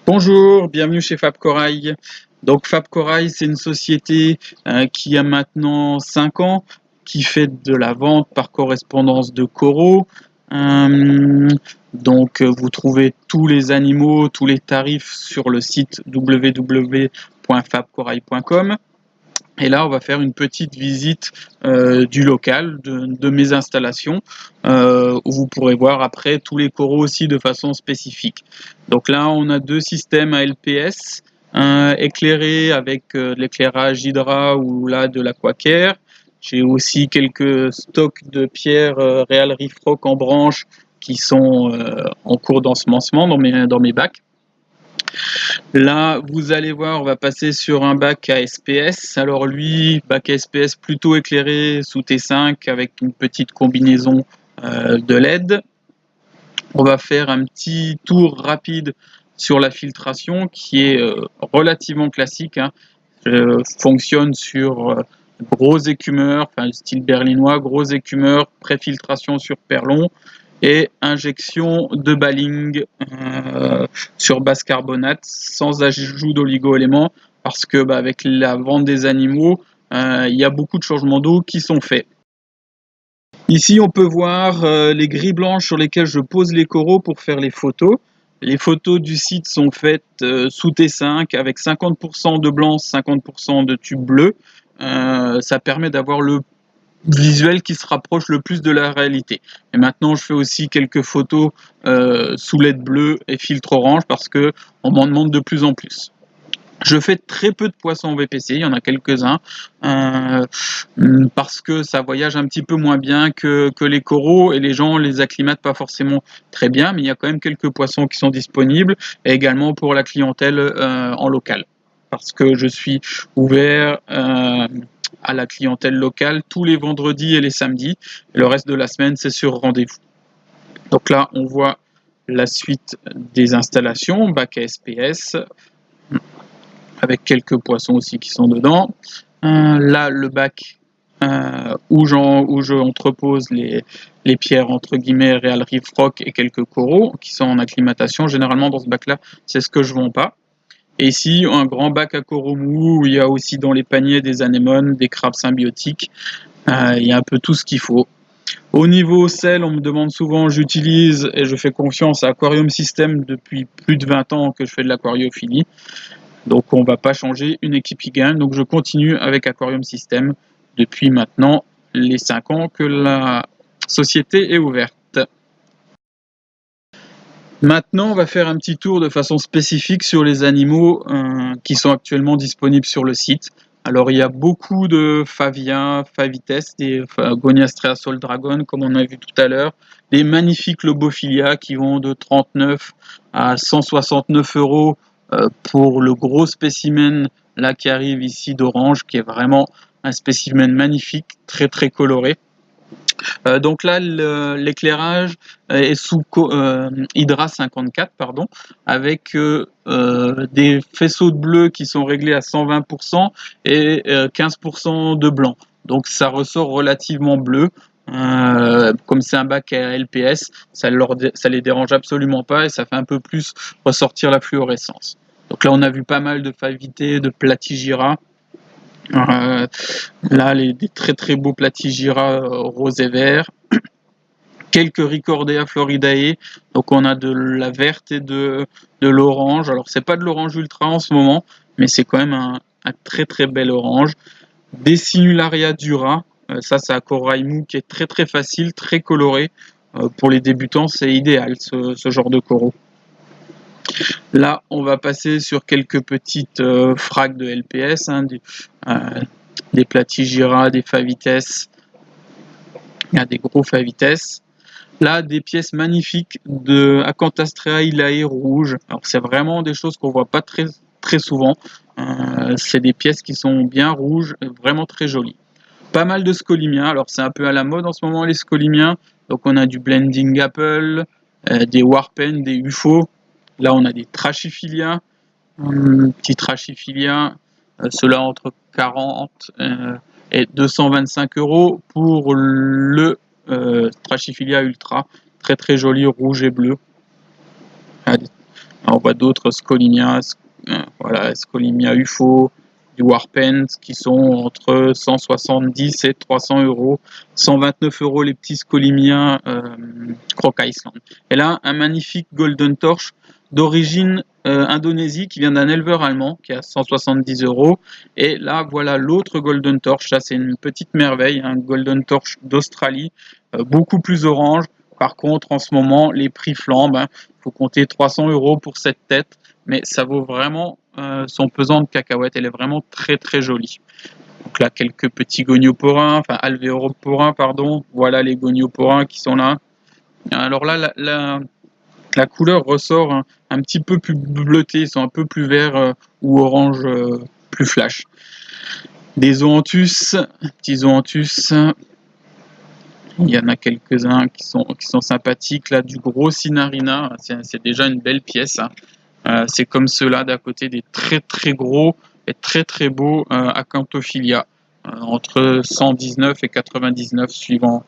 Bonjour, bienvenue chez Fab Corail. Donc Fab Corail, c'est une société qui a maintenant 5 ans, qui fait de la vente par correspondance de coraux. Vous trouvez tous les animaux, tous les tarifs sur le site www.fabcorail.com. Et là, on va faire une petite visite du local, de mes installations, où vous pourrez voir après tous les coraux aussi de façon spécifique. Donc là, on a deux systèmes à LPS, un éclairé avec de l'éclairage Hydra ou là de l'Aquacare. J'ai aussi quelques stocks de pierres Real Reef Rock en branche qui sont en cours d'ensemencement dans mes bacs. Là, vous allez voir, on va passer sur un bac à SPS. Alors lui, bac à SPS plutôt éclairé sous T5 avec une petite combinaison de LED. On va faire un petit tour rapide sur la filtration qui est relativement classique. Fonctionne sur gros écumeurs, enfin style berlinois, gros écumeurs, préfiltration sur perlon et injection de baling sur base carbonate sans ajout d'oligo-éléments parce que avec la vente des animaux, il y a beaucoup de changements d'eau qui sont faits. Ici, on peut voir les grilles blanches sur lesquelles je pose les coraux pour faire les photos. Les photos du site sont faites sous T5 avec 50% de blanc, 50% de tube bleu. Ça permet d'avoir le visuel qui se rapproche le plus de la réalité. Et maintenant, je fais aussi quelques photos sous LED bleu et filtre orange parce que on m'en demande de plus en plus. Je fais très peu de poissons en VPC, il y en a quelques-uns, parce que ça voyage un petit peu moins bien que les coraux et les gens les acclimatent pas forcément très bien, mais il y a quand même quelques poissons qui sont disponibles et également pour la clientèle en local, parce que je suis ouvert à la clientèle locale tous les vendredis et les samedis, et le reste de la semaine c'est sur rendez-vous. Donc là on voit la suite des installations, bac à SPS, avec quelques poissons aussi qui sont dedans. Là, le bac où j'entrepose les pierres entre guillemets Real Reef Rock et quelques coraux qui sont en acclimatation. Généralement, dans ce bac-là, c'est ce que je vends pas. Et ici, un grand bac à coraux mous où il y a aussi dans les paniers des anémones, des crabes symbiotiques. Il y a un peu tout ce qu'il faut. Au niveau sel, on me demande souvent, j'utilise et je fais confiance à Aquarium System depuis plus de 20 ans que je fais de l'aquariophilie. Donc on ne va pas changer une équipe qui gagne. Donc je continue avec Aquarium System depuis maintenant les 5 ans que la société est ouverte. Maintenant, on va faire un petit tour de façon spécifique sur les animaux qui sont actuellement disponibles sur le site. Alors il y a beaucoup de Favia, Favites, des Goniastrea Sol Dragon comme on a vu tout à l'heure, des magnifiques Lobophilia qui vont de 39 à 169 euros pour le gros spécimen là qui arrive ici d'orange, qui est vraiment un spécimen magnifique, très très coloré. Donc là, l'éclairage est sous Hydra 54, pardon, avec des faisceaux de bleu qui sont réglés à 120% et 15% de blanc. Donc ça ressort relativement bleu. Comme c'est un bac à LPS, ça les dérange absolument pas et ça fait un peu plus ressortir la fluorescence. Donc là, on a vu pas mal de Favités, de Platygira. Là, des très très beaux Platygira rose et vert. Quelques Ricordea floridae, donc on a de la verte et de l'orange. Alors c'est pas de l'orange ultra en ce moment, mais c'est quand même un très très bel orange. Des Sinularia dura, ça c'est un corail mou qui est très très facile, très coloré. Pour les débutants, c'est idéal ce genre de coraux. Là, on va passer sur quelques petites frags de LPS, des Platygira, des Favites, il y a des gros Favites. Là, des pièces magnifiques de Acanthastrea hilae rouge. Alors, c'est vraiment des choses qu'on voit pas très, très souvent. C'est des pièces qui sont bien rouges, vraiment très jolies. Pas mal de scolimiens. Alors, c'est un peu à la mode en ce moment, les scolimiens. Donc, on a du Blending Apple, des Warpen, des UFO. Là, on a des Trachyphilia, petits Trachyphilia. Ceux-là entre 40 et 225 euros pour le Trachyphilia Ultra, très très joli, rouge et bleu. On voit d'autres Scolimia, voilà, Scolimia UFO, du Warpent qui sont entre 170 et 300 euros, 129 euros les petits Scolimia Croc Iceland. Et là, un magnifique Golden Torch d'origine Indonésie qui vient d'un éleveur allemand qui est à 170 euros. Et là, voilà l'autre Golden Torch. Là, c'est une petite merveille, un Golden Torch d'Australie, beaucoup plus orange. Par contre, en ce moment, les prix flambent. Il faut compter 300 euros pour cette tête, mais ça vaut vraiment son pesant de cacahuètes. Elle est vraiment très très jolie. Donc là, quelques petits gonioporins, enfin alvéoroporins, pardon. Voilà les gonioporins qui sont là. Alors là, la couleur ressort un petit peu plus bleuté, ils sont un peu plus verts ou orange plus flash. Des zoanthus, petits zoanthus. Il y en a quelques-uns qui sont sympathiques. Là, du gros Sinarina, c'est déjà une belle pièce. C'est comme ceux-là d'à côté des très très gros et très très beaux Acanthophilia, entre 119 et 99 suivant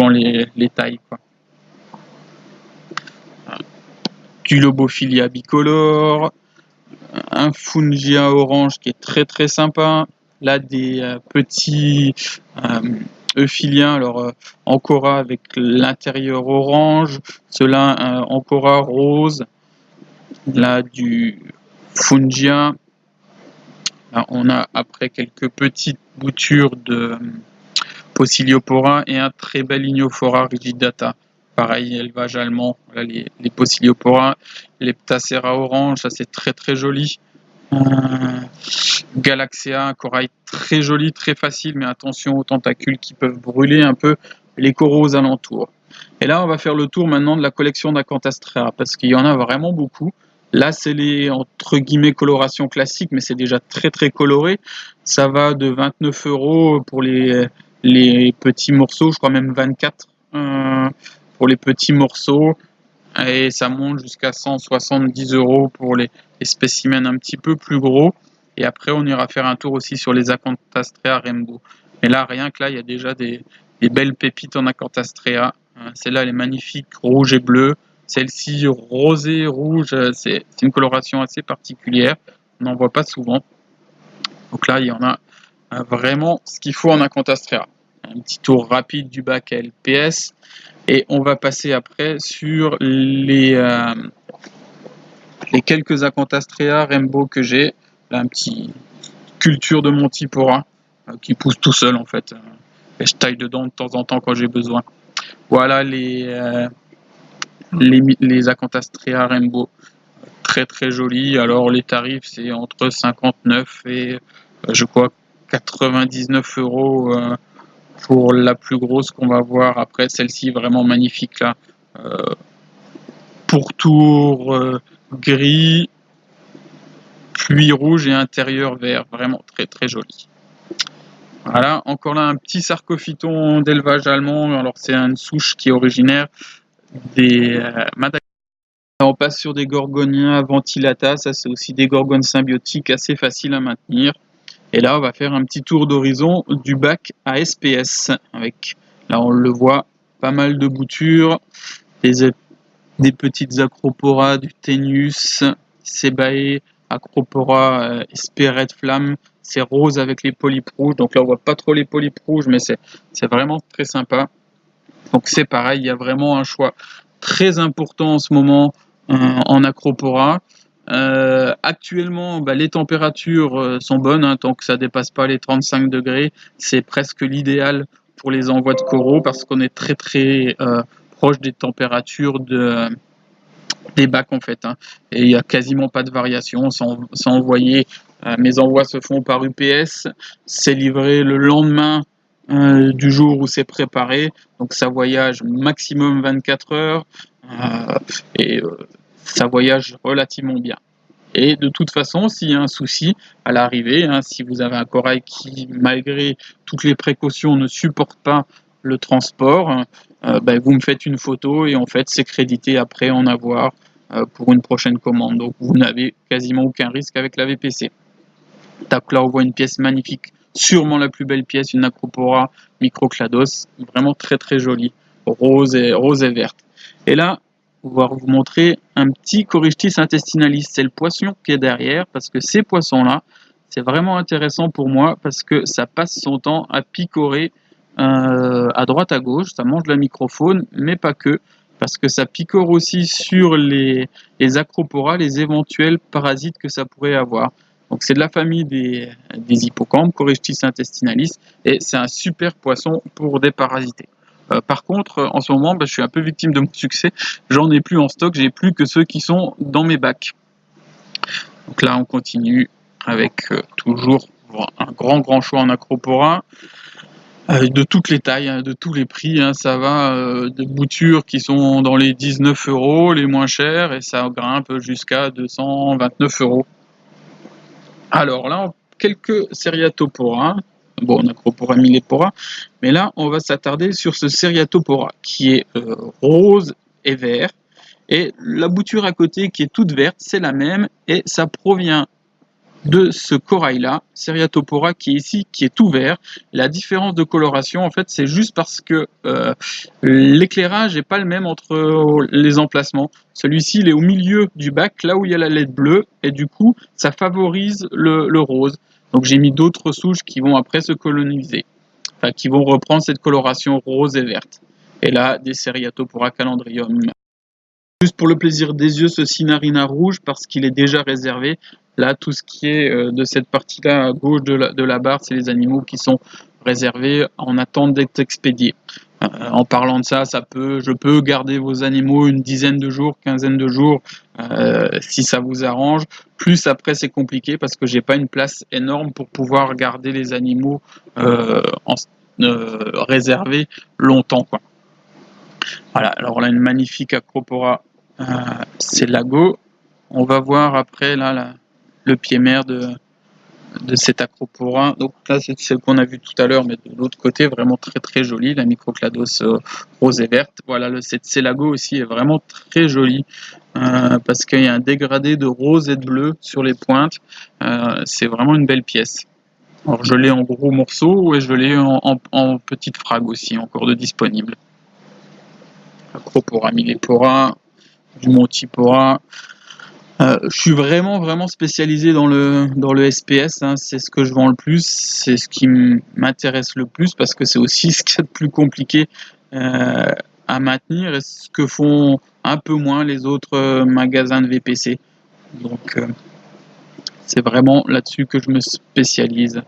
les tailles, quoi. Du Lobophilia bicolore, un Fungia orange qui est très très sympa. Là, des petits Euphilia, alors Ancora avec l'intérieur orange, ceux-là Ancora rose. Là, du Fungia. Là, on a après quelques petites boutures de Possiliopora et un très bel Ignophora rigidata. Pareil, élevage allemand. Voilà les Possiliopora, les Ptacera orange, ça c'est très très joli. Galaxia, un corail très joli, très facile, mais attention aux tentacules qui peuvent brûler un peu les coraux aux alentours. Et là, on va faire le tour maintenant de la collection d'Acanthastraea, parce qu'il y en a vraiment beaucoup. Là, c'est les, entre guillemets, colorations classiques, mais c'est déjà très très coloré. Ça va de 29 euros pour les petits morceaux, je crois même 24 pour les petits morceaux. Et ça monte jusqu'à 170 euros pour les spécimens un petit peu plus gros. Et après, on ira faire un tour aussi sur les Acanthastraea Rainbow. Et là, rien que là, il y a déjà des belles pépites en Acanthastraea. Celle-là, elle est magnifique, rouge et bleu. Celle-ci, rosé, rouge, c'est une coloration assez particulière. On n'en voit pas souvent. Donc là, il y en a vraiment ce qu'il faut en Acanthastraea. Un petit tour rapide du bac à LPS. Et on va passer après sur les quelques Acanthastraea Rainbow que j'ai. Là, un petit culture de Montipora qui pousse tout seul en fait. Et je taille dedans de temps en temps quand j'ai besoin. Voilà les Acanthastraea Rainbow. Très très jolis. Alors les tarifs c'est entre 59 et je crois 99 euros pour la plus grosse qu'on va voir. Après celle-ci vraiment magnifique là. Pourtour gris, pluie rouge et intérieur vert. Vraiment très très joli. Voilà, encore là un petit sarcophyton d'élevage allemand. Alors c'est une souche qui est originaire des Madagascar. On passe sur des Gorgonia ventilata, ça c'est aussi des gorgones symbiotiques assez faciles à maintenir. Et là on va faire un petit tour d'horizon du bac à SPS avec, là on le voit, pas mal de boutures, des petites Acropora, du Ténius, Sebae, Acropora, Espérette Flamme, c'est rose avec les polypes rouges, donc là on voit pas trop les polypes rouges, mais c'est vraiment très sympa. Donc c'est pareil, il y a vraiment un choix très important en ce moment en Acropora. Actuellement, les températures sont bonnes, hein, tant que ça dépasse pas les 35 degrés, c'est presque l'idéal pour les envois de coraux parce qu'on est très très proche des températures des bacs en fait, hein. Et il n'y a quasiment pas de variation, c'est envoyé, mes envois se font par UPS, c'est livré le lendemain du jour où c'est préparé, donc ça voyage maximum 24 heures et ça voyage relativement bien. Et de toute façon, s'il y a un souci à l'arrivée, hein, si vous avez un corail qui, malgré toutes les précautions, ne supporte pas le transport, vous me faites une photo et en fait, c'est crédité après en avoir pour une prochaine commande. Donc, vous n'avez quasiment aucun risque avec la VPC. Donc là, on voit une pièce magnifique, sûrement la plus belle pièce, une Acropora microclados, vraiment très très jolie, rose et verte. Et là, pouvoir vous montrer un petit Coryctis intestinalis. C'est le poisson qui est derrière, parce que ces poissons-là, c'est vraiment intéressant pour moi, parce que ça passe son temps à picorer à droite à gauche, ça mange la microfaune, mais pas que, parce que ça picore aussi sur les acroporas, les éventuels parasites que ça pourrait avoir. Donc c'est de la famille des hippocampes, Coryctis intestinalis, et c'est un super poisson pour déparasiter. Par contre, en ce moment, je suis un peu victime de mon succès. J'en ai plus en stock, j'ai plus que ceux qui sont dans mes bacs. Donc là, on continue avec toujours un grand choix en acropora. De toutes les tailles, hein, de tous les prix, hein, ça va de boutures qui sont dans les 19 euros, les moins chères, et ça grimpe jusqu'à 229 euros. Alors là, quelques Seriatopora, bon, on a Acropora millepora, mais là, on va s'attarder sur ce Seriatopora qui est rose et vert, et la bouture à côté qui est toute verte, c'est la même, et ça provient de ce corail-là, Seriatopora, qui est ici, qui est tout vert. La différence de coloration, en fait, c'est juste parce que l'éclairage n'est pas le même entre les emplacements. Celui-ci, il est au milieu du bac, là où il y a la LED bleue, et du coup, ça favorise le rose. Donc j'ai mis d'autres souches qui vont après se coloniser, enfin, qui vont reprendre cette coloration rose et verte. Et là, des Seriatopora calendrium. Juste pour le plaisir des yeux, ce Cinarina rouge, parce qu'il est déjà réservé. Là, tout ce qui est de cette partie-là à gauche de la barre, c'est les animaux qui sont réservés en attente d'être expédiés. En parlant de ça, je peux garder vos animaux une dizaine de jours, quinzaine de jours, si ça vous arrange. Plus après, c'est compliqué parce que j'ai pas une place énorme pour pouvoir garder les animaux réservés longtemps, quoi. Voilà, alors on a une magnifique acropora, c'est Lago. On va voir après là, le pied mère de cet acropora. Donc là, c'est celle qu'on a vue tout à l'heure, mais de l'autre côté, vraiment très jolie, la Microclados rose et verte. Voilà, cette Célago aussi est vraiment très jolie, parce qu'il y a un dégradé de rose et de bleu sur les pointes. C'est vraiment une belle pièce. Alors je l'ai en gros morceaux et je l'ai en petite frague aussi, encore de disponible. Acropora millepora, du Montipora. Je suis vraiment spécialisé dans le SPS, hein, c'est ce que je vends le plus, c'est ce qui m'intéresse le plus parce que c'est aussi ce qui est le plus compliqué à maintenir et ce que font un peu moins les autres magasins de VPC. Donc c'est vraiment là-dessus que je me spécialise.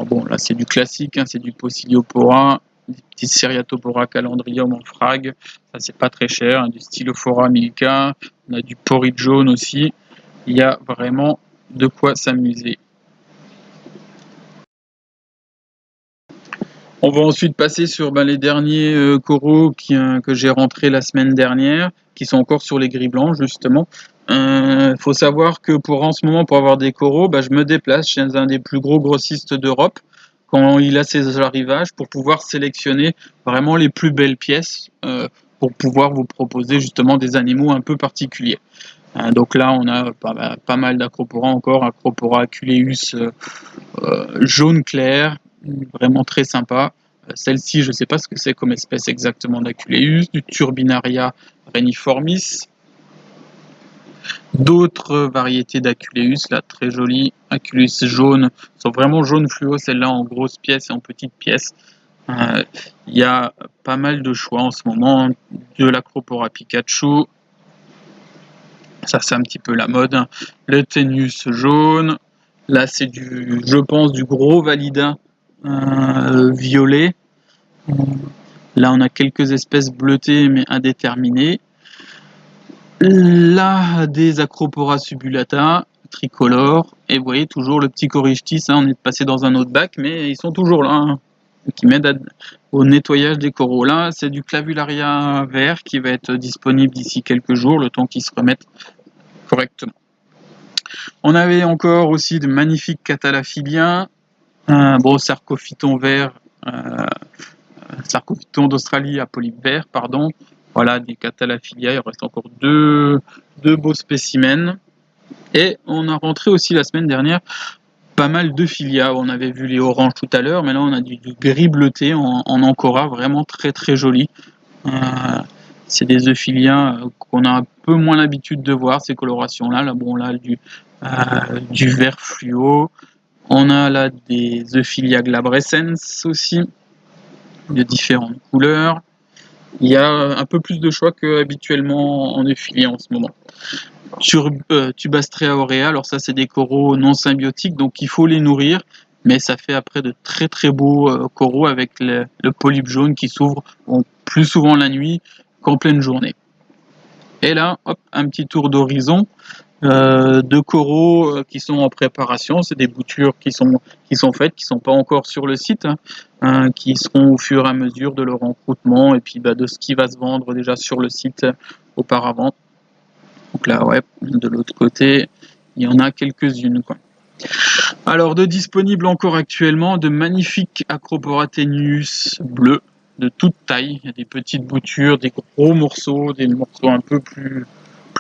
Bon, là c'est du classique, hein, c'est du Pociliopora, des petits Seriatopora calendrium en frag, ça c'est pas très cher, hein, du Stylophora milka, on a du Porridge jaune aussi, il y a vraiment de quoi s'amuser. On va ensuite passer sur les derniers coraux que j'ai rentrés la semaine dernière, qui sont encore sur les gris blancs justement. Faut savoir que en ce moment, pour avoir des coraux, je me déplace chez un des plus gros grossistes d'Europe quand il a ses arrivages pour pouvoir sélectionner vraiment les plus belles pièces pour pouvoir vous proposer justement des animaux un peu particuliers. Donc là, on a pas mal d'acropora encore, Acropora aculeus jaune clair, vraiment très sympa. Celle-ci, je ne sais pas ce que c'est comme espèce exactement d'Aculeus, du Turbinaria reniformis. D'autres variétés d'Aculeus, là, très jolies. Aculeus jaune, sont vraiment jaune fluo, celles-là en grosses pièces et en petites pièces. Il y a pas mal de choix en ce moment, de l'Acropora Pikachu. Ça, c'est un petit peu la mode. Le Ténus jaune. Là, c'est je pense, du gros Valida violet. Là, on a quelques espèces bleutées mais indéterminées. Là, des Acropora subulata, tricolores. Et vous voyez, toujours le petit Coryctis, hein, on est passé dans un autre bac, mais ils sont toujours là, hein, qui m'aident au nettoyage des coraux. Là, c'est du Clavularia vert qui va être disponible d'ici quelques jours, le temps qu'ils se remettent correctement. On avait encore aussi de magnifiques Catalaphiliens, Sarcophyton vert, Sarcophyton d'Australie à polype vert, pardon. Voilà, des Catalaphilia, il reste encore deux beaux spécimens. Et on a rentré aussi la semaine dernière pas mal de Philia. On avait vu les oranges tout à l'heure, mais là on a du gris bleuté en Ancora, vraiment très joli. c'est des Euphilia qu'on a un peu moins l'habitude de voir, ces colorations-là. Là, bon, là, du vert fluo. On a là des Euphilia glabrescens aussi, de différentes couleurs. Il y a un peu plus de choix qu'habituellement en Euphilia en ce moment. Sur Tubastrea aurea, alors ça c'est des coraux non symbiotiques, donc il faut les nourrir, mais ça fait après de très très beaux coraux avec le polype jaune qui s'ouvre plus souvent la nuit qu'en pleine journée. Et là, hop, un petit tour d'horizon de coraux qui sont en préparation. C'est des boutures qui sont faites, qui sont pas encore sur le site, qui seront au fur et à mesure de leur encroûtement et puis de ce qui va se vendre déjà sur le site auparavant. Donc là, ouais, de l'autre côté, il y en a quelques-unes, quoi. Alors, de disponibles encore actuellement, de magnifiques Acroporatenius bleus de toute taille. Il y a des petites boutures, des gros morceaux, des morceaux un peu plus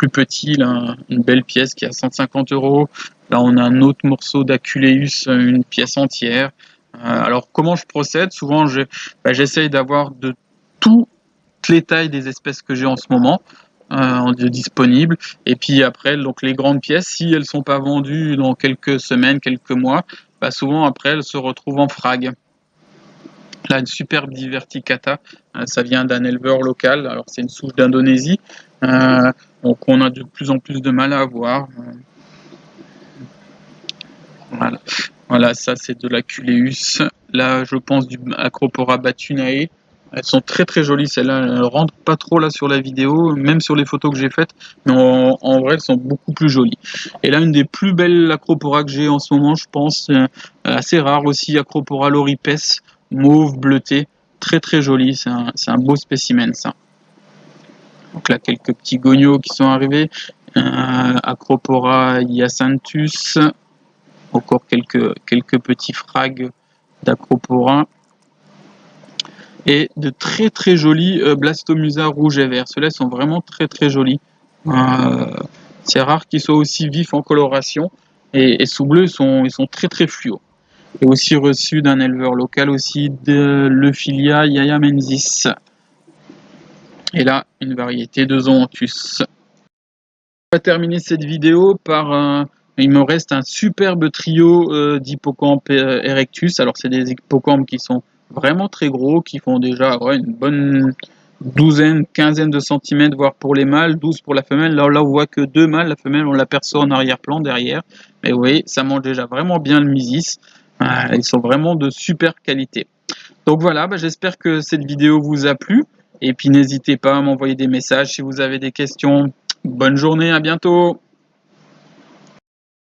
petits. Là, une belle pièce qui est à 150 €. Là, on a un autre morceau d'Aculeus, une pièce entière. Alors, comment je procède? Souvent, j'essaye d'avoir de toutes les tailles des espèces que j'ai en ce moment. De disponibles. Et puis après, donc les grandes pièces, si elles sont pas vendues dans quelques semaines, quelques mois, souvent après elles se retrouvent en frag. Là, une superbe diverticata, ça vient d'un éleveur local. Alors c'est une souche d'Indonésie, donc on a de plus en plus de mal à avoir. Voilà, ça c'est de l'Aculeus. Là, je pense du Acropora batunae. Elles sont très très jolies, celles-là. Elles ne rentrent pas trop là sur la vidéo, même sur les photos que j'ai faites, mais en vrai, elles sont beaucoup plus jolies. Et là, une des plus belles Acropora que j'ai en ce moment, je pense, assez rare aussi, Acropora loripes, mauve bleuté, très très joli. C'est un beau spécimen, ça. Donc là, quelques petits gonios qui sont arrivés. Acropora hyacinthus. Encore quelques petits frags d'Acropora. Et de très très jolis Blastomusa rouge et vert. Ceux-là sont vraiment très très jolis. C'est rare qu'ils soient aussi vifs en coloration. Et sous bleu, ils sont très très fluo. Et aussi reçu d'un éleveur local aussi de l'Euphilia yayamensis. Et là, une variété de Zoanthus. On va terminer cette vidéo par il me reste un superbe trio d'hippocampes erectus. Alors c'est des hippocampes qui sont vraiment très gros, qui font déjà une bonne douzaine, quinzaine de centimètres, voire pour les mâles, 12 pour la femelle. Là on voit que 2 mâles, la femelle on l'aperçoit en arrière-plan derrière. Mais vous voyez, ça mange déjà vraiment bien le mysis. Ils sont vraiment de super qualité. Donc voilà, j'espère que cette vidéo vous a plu. Et puis n'hésitez pas à m'envoyer des messages si vous avez des questions. Bonne journée, à bientôt!